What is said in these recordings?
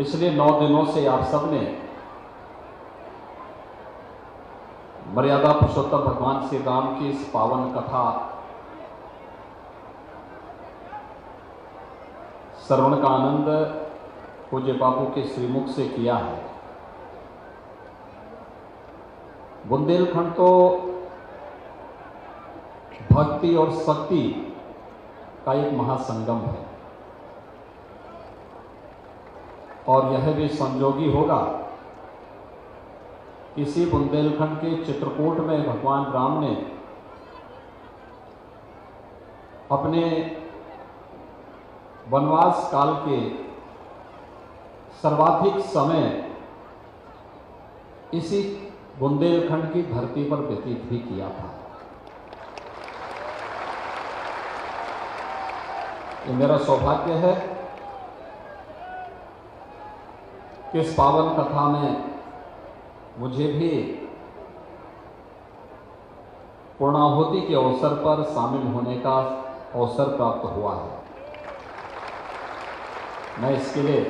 पिछले 9 दिनों से आप सबने मर्यादा पुरुषोत्तम भगवान श्री राम की इस पावन कथा श्रवण का आनंद पूज्य बापू के श्रीमुख से किया है। बुंदेलखंड तो भक्ति और शक्ति का एक महासंगम है और यह भी संजोगी होगा। इसी बुंदेलखंड के चित्रकूट में भगवान राम ने अपने वनवास काल के सर्वाधिक समय इसी बुंदेलखंड की धरती पर व्यतीत भी किया था। ये मेरा सौभाग्य है कि इस पावन कथा में मुझे भी पूर्णाहुति के अवसर पर शामिल होने का अवसर प्राप्त हुआ है। मैं इसके लिए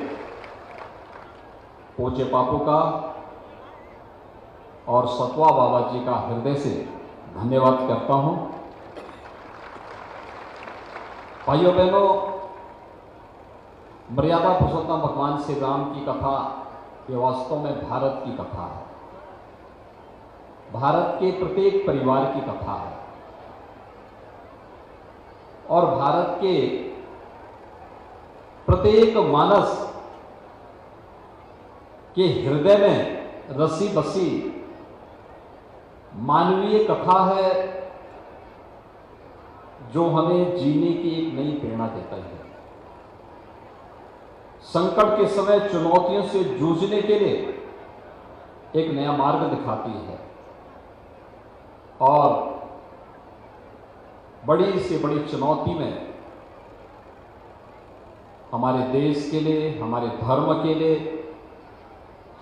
पूज्य बापू का और सतवा बाबा जी का हृदय से धन्यवाद करता हूं। भाइयों बहनों, मर्यादा पुरुषोत्तम भगवान श्री राम की कथा ये वास्तव में भारत की कथा है, भारत के प्रत्येक परिवार की कथा है और भारत के प्रत्येक मानस के हृदय में रसी बसी मानवीय कथा है जो हमें जीने की एक नई प्रेरणा देता है। संकट के समय चुनौतियों से जूझने के लिए एक नया मार्ग दिखाती है और बड़ी से बड़ी चुनौती में हमारे देश के लिए, हमारे धर्म के लिए,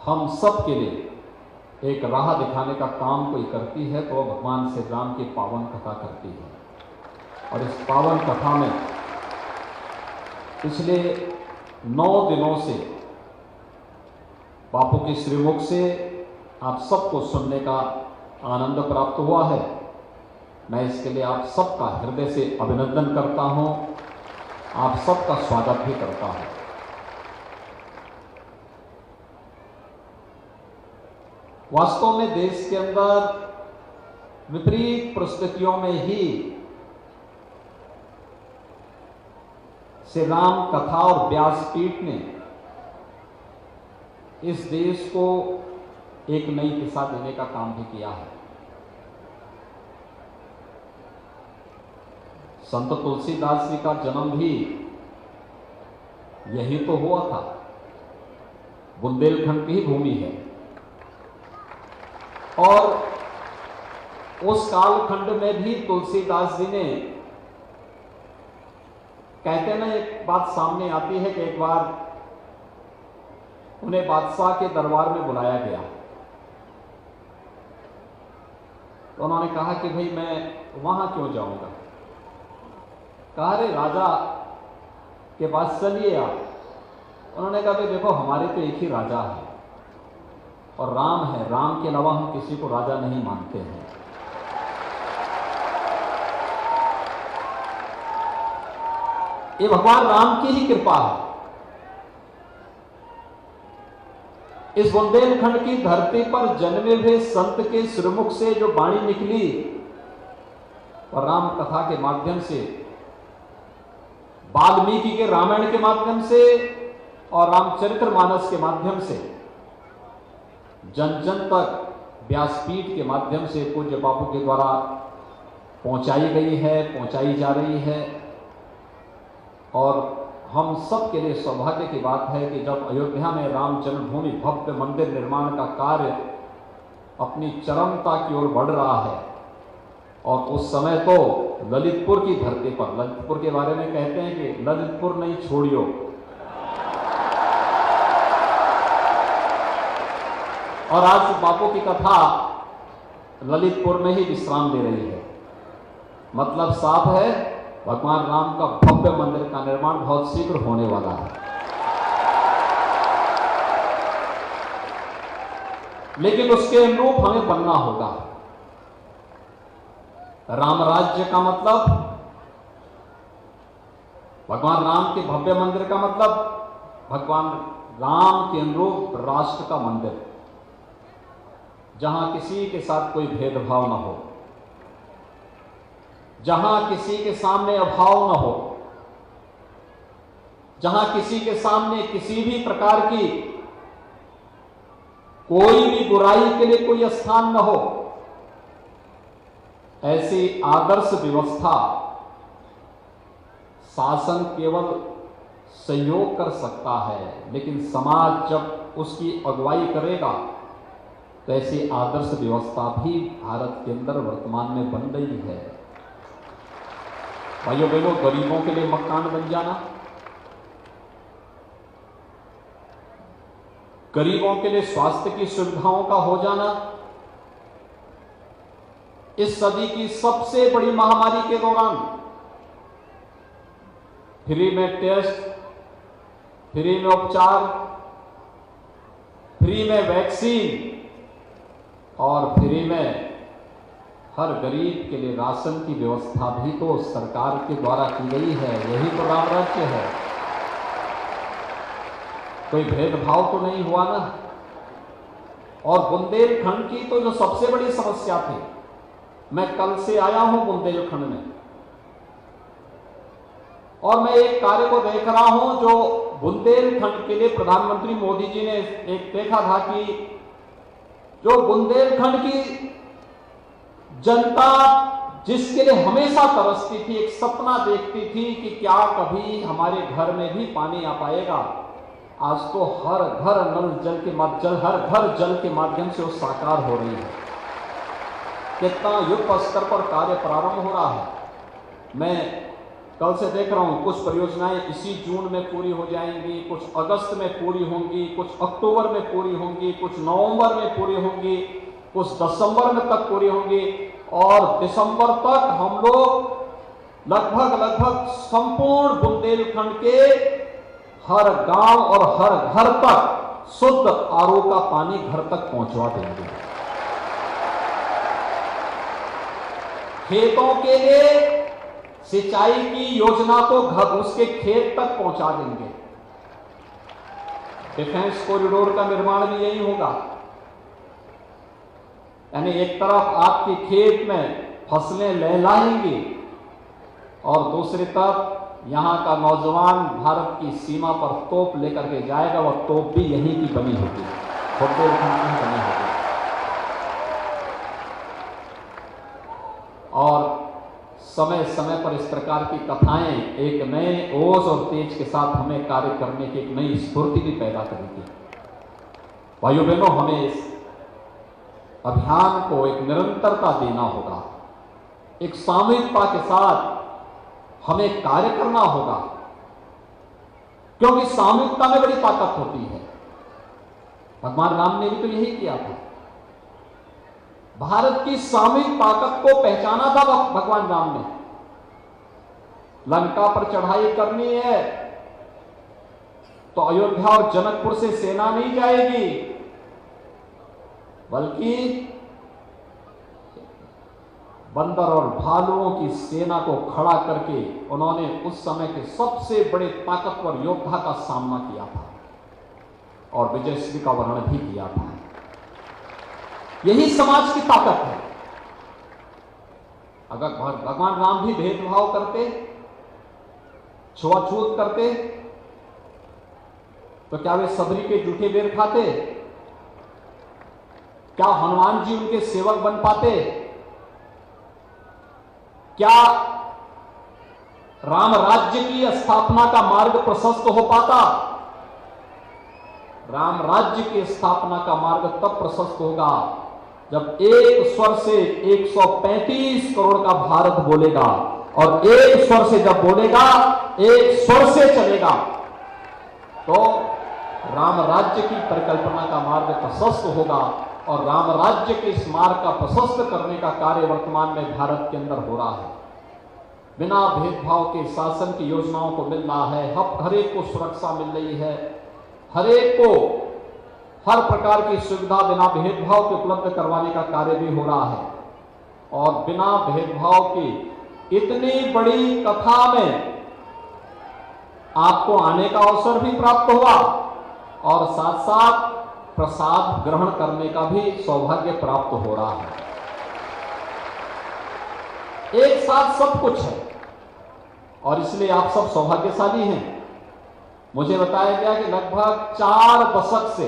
हम सब के लिए एक राह दिखाने का काम कोई करती है तो भगवान श्री राम की पावन कथा करती है। और इस पावन कथा में पिछले 9 दिनों से बापू के श्रीमुख से आप सबको सुनने का आनंद प्राप्त हुआ है। मैं इसके लिए आप सबका हृदय से अभिनंदन करता हूं, आप सबका स्वागत भी करता हूं। वास्तव में देश के अंदर विपरीत परिस्थितियों में ही श्री राम कथा और व्यासपीठ ने इस देश को एक नई दिशा देने का काम भी किया है। संत तुलसीदास जी का जन्म भी यही तो हुआ था, बुंदेलखंड की ही भूमि है और उस कालखंड में भी तुलसीदास जी ने, कहते ना, एक बात सामने आती है कि एक बार उन्हें बादशाह के दरबार में बुलाया गया तो उन्होंने कहा कि भाई मैं वहां क्यों जाऊंगा। कहा अरे राजा के पास चलिए आप। उन्होंने कहा भाई देखो हमारे तो एक ही राजा है और राम है, राम के अलावा हम किसी को राजा नहीं मानते हैं। ये भगवान राम की ही कृपा है। इस बुंदेलखंड की धरती पर जन्मे हुए संत के श्रीमुख से जो वाणी निकली और राम कथा के माध्यम से, वाल्मीकि के रामायण के माध्यम से और रामचरितमानस के माध्यम से जन जन तक व्यासपीठ के माध्यम से पूज्य बापू के द्वारा पहुंचाई गई है, पहुंचाई जा रही है। और हम सब के लिए सौभाग्य की बात है कि जब अयोध्या में राम जन्मभूमि भव्य मंदिर निर्माण का कार्य अपनी चरमता की ओर बढ़ रहा है और उस समय तो ललितपुर की धरती पर, ललितपुर के बारे में कहते हैं कि ललितपुर नहीं छोड़ियो, और आज बापू की कथा ललितपुर में ही विश्राम दे रही है। मतलब साफ है, भगवान राम का भव्य मंदिर का निर्माण बहुत शीघ्र होने वाला है। लेकिन उसके अनुरूप हमें बनना होगा। राम राज्य का मतलब, भगवान राम के भव्य मंदिर का मतलब, भगवान राम के अनुरूप राष्ट्र का मंदिर, जहां किसी के साथ कोई भेदभाव न हो, जहां किसी के सामने अभाव न हो, जहां किसी के सामने किसी भी प्रकार की कोई भी बुराई के लिए कोई स्थान न हो, ऐसी आदर्श व्यवस्था शासन केवल सहयोग कर सकता है, लेकिन समाज जब उसकी अगुवाई करेगा तो ऐसी आदर्श व्यवस्था भी भारत के अंदर वर्तमान में बन रही है। भाइयों बहनों, गरीबों के लिए मकान बन जाना, गरीबों के लिए स्वास्थ्य की सुविधाओं का हो जाना, इस सदी की सबसे बड़ी महामारी के दौरान फ्री में टेस्ट, फ्री में उपचार, फ्री में वैक्सीन और फ्री में हर गरीब के लिए राशन की व्यवस्था भी तो सरकार के द्वारा की गई है। यही तो राम राज्य है। कोई भेदभाव तो नहीं हुआ ना। और बुंदेलखंड की तो जो सबसे बड़ी समस्या थी, मैं कल से आया हूं बुंदेलखंड में और मैं एक कार्य को देख रहा हूं जो बुंदेलखंड के लिए प्रधानमंत्री मोदी जी ने एक देखा था कि जो बुंदेलखंड की जनता जिसके लिए हमेशा तरसती थी, एक सपना देखती थी कि क्या कभी हमारे घर में भी पानी आ पाएगा, आज तो हर घर नल जल के माध्यम, हर घर जल के माध्यम से वो साकार हो रही है। कितना युद्ध स्तर पर कार्य प्रारंभ हो रहा है। मैं कल से देख रहा हूं, कुछ परियोजनाएं इसी जून में पूरी हो जाएंगी, कुछ अगस्त में पूरी होंगी, कुछ अक्टूबर में पूरी होंगी, कुछ नवंबर में पूरी होंगी, कुछ दिसंबर में तक पूरी होंगी और दिसंबर तक हम लोग लगभग संपूर्ण बुंदेलखंड के हर गांव और हर घर तक शुद्ध आरओ का पानी घर तक पहुंचवा देंगे। खेतों के लिए सिंचाई की योजना तो घर उसके खेत तक पहुंचा देंगे। डिफेंस कॉरिडोर का निर्माण भी यही होगा, यानी एक तरफ आपके खेत में फसलें लहलाएंगी और दूसरी तरफ यहां का नौजवान भारत की सीमा पर तोप लेकर के जाएगा, वह तोप भी यहीं की बनी होगी, बुंदेलखंड में बनी होगी। और समय समय पर इस प्रकार की कथाएं एक नए ओज और तेज के साथ हमें कार्य करने की एक नई स्फूर्ति भी पैदा करेगी। भाइयों बहनों, हमें इस अभियान को एक निरंतरता देना होगा, एक सामूहिकता के साथ हमें कार्य करना होगा, क्योंकि सामूहिकता में बड़ी ताकत होती है। भगवान राम ने भी तो यही किया था। भारत की सामूहिक ताकत को पहचाना था भगवान राम ने। लंका पर चढ़ाई करनी है तो अयोध्या और जनकपुर से सेना नहीं जाएगी, बल्कि बंदर और भालुओं की सेना को खड़ा करके उन्होंने उस समय के सबसे बड़े ताकतवर योद्धा का सामना किया था और विजयश्री का वर्णन भी किया था। यही समाज की ताकत है। अगर भगवान राम भी भेदभाव करते, छुआछूत करते, तो क्या वे सबरी के जूठे बेर खाते? क्या हनुमान जी उनके सेवक बन पाते? क्या राम राज्य की स्थापना का मार्ग प्रशस्त हो पाता? राम राज्य की स्थापना का मार्ग तब प्रशस्त होगा जब एक स्वर से 135 करोड़ का भारत बोलेगा, और एक स्वर से जब बोलेगा, एक स्वर से चलेगा, तो राम राज्य की परिकल्पना का मार्ग प्रशस्त होगा। और राम राज्य के इस मार्ग का प्रशस्त करने का कार्य वर्तमान में भारत के अंदर हो रहा है। बिना भेदभाव के शासन की योजनाओं को मिल रहा है, हर एक को सुरक्षा मिल रही है, हर एक को हर प्रकार की सुविधा बिना भेदभाव के उपलब्ध करवाने का कार्य भी हो रहा है। और बिना भेदभाव की इतनी बड़ी कथा में आपको आने का अवसर भी प्राप्त हुआ और साथ साथ प्रसाद ग्रहण करने का भी सौभाग्य प्राप्त हो रहा है। एक साथ सब कुछ है और इसलिए आप सब सौभाग्यशाली हैं। मुझे बताया गया कि लगभग 4 दशक से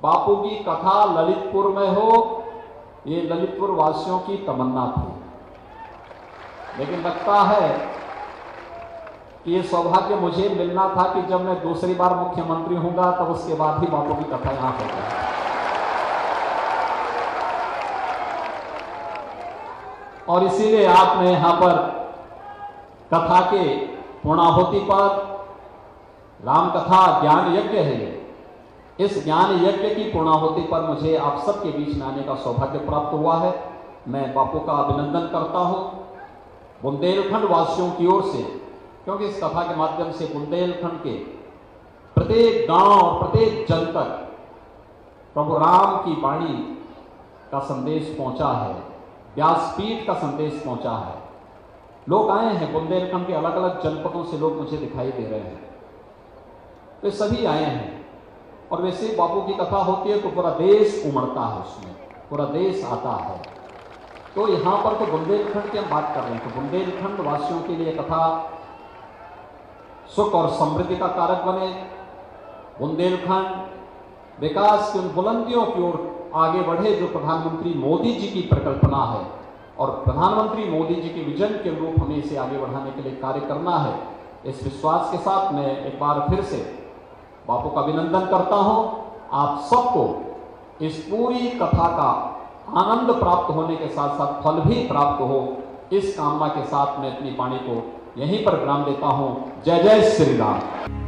बापू की कथा ललितपुर में हो, ये ललितपुर वासियों की तमन्ना थी, लेकिन लगता है कि ये सौभाग्य मुझे मिलना था कि जब मैं दूसरी बार मुख्यमंत्री होऊंगा तब उसके बाद ही बापू की कथा यहां होगी। और इसीलिए आपने यहां पर कथा के पूर्णाहुति पर, राम कथा ज्ञान यज्ञ है ये, इस ज्ञान यज्ञ की पूर्णाहुति पर मुझे आप सबके बीच में आने का सौभाग्य प्राप्त हुआ है। मैं बापू का अभिनंदन करता हूं बुंदेलखंड वासियों की ओर से, क्योंकि इस कथा के माध्यम से बुंदेलखंड के प्रत्येक गांव और प्रत्येक जन तक प्रभु राम की वाणी का संदेश पहुंचा है, व्यासपीठ का संदेश पहुंचा है। लोग आए हैं, बुंदेलखंड के अलग अलग जनपदों से लोग मुझे दिखाई दे रहे हैं, तो सभी आए हैं। और वैसे बापू की कथा होती है तो पूरा देश उमड़ता है, उसमें पूरा देश आता है। तो यहां पर तो बुंदेलखंड की हम बात कर रहे हैं, तो बुंदेलखंड वासियों के लिए कथा सुख और समृद्धि का कारक बने, बुंदेलखंड विकास की उन बुलंदियों की ओर आगे बढ़े जो प्रधानमंत्री मोदी जी की परिकल्पना है, और प्रधानमंत्री मोदी जी के विजन के अनुरूप हमें इसे आगे बढ़ाने के लिए कार्य करना है। इस विश्वास के साथ मैं एक बार फिर से बापू का अभिनंदन करता हूं। आप सबको इस पूरी कथा का आनंद प्राप्त होने के साथ साथ फल भी प्राप्त हो, इस कामना के साथ मैं अपनी वाणी को यहीं पर विराम देता हूं। जय जय श्री राम।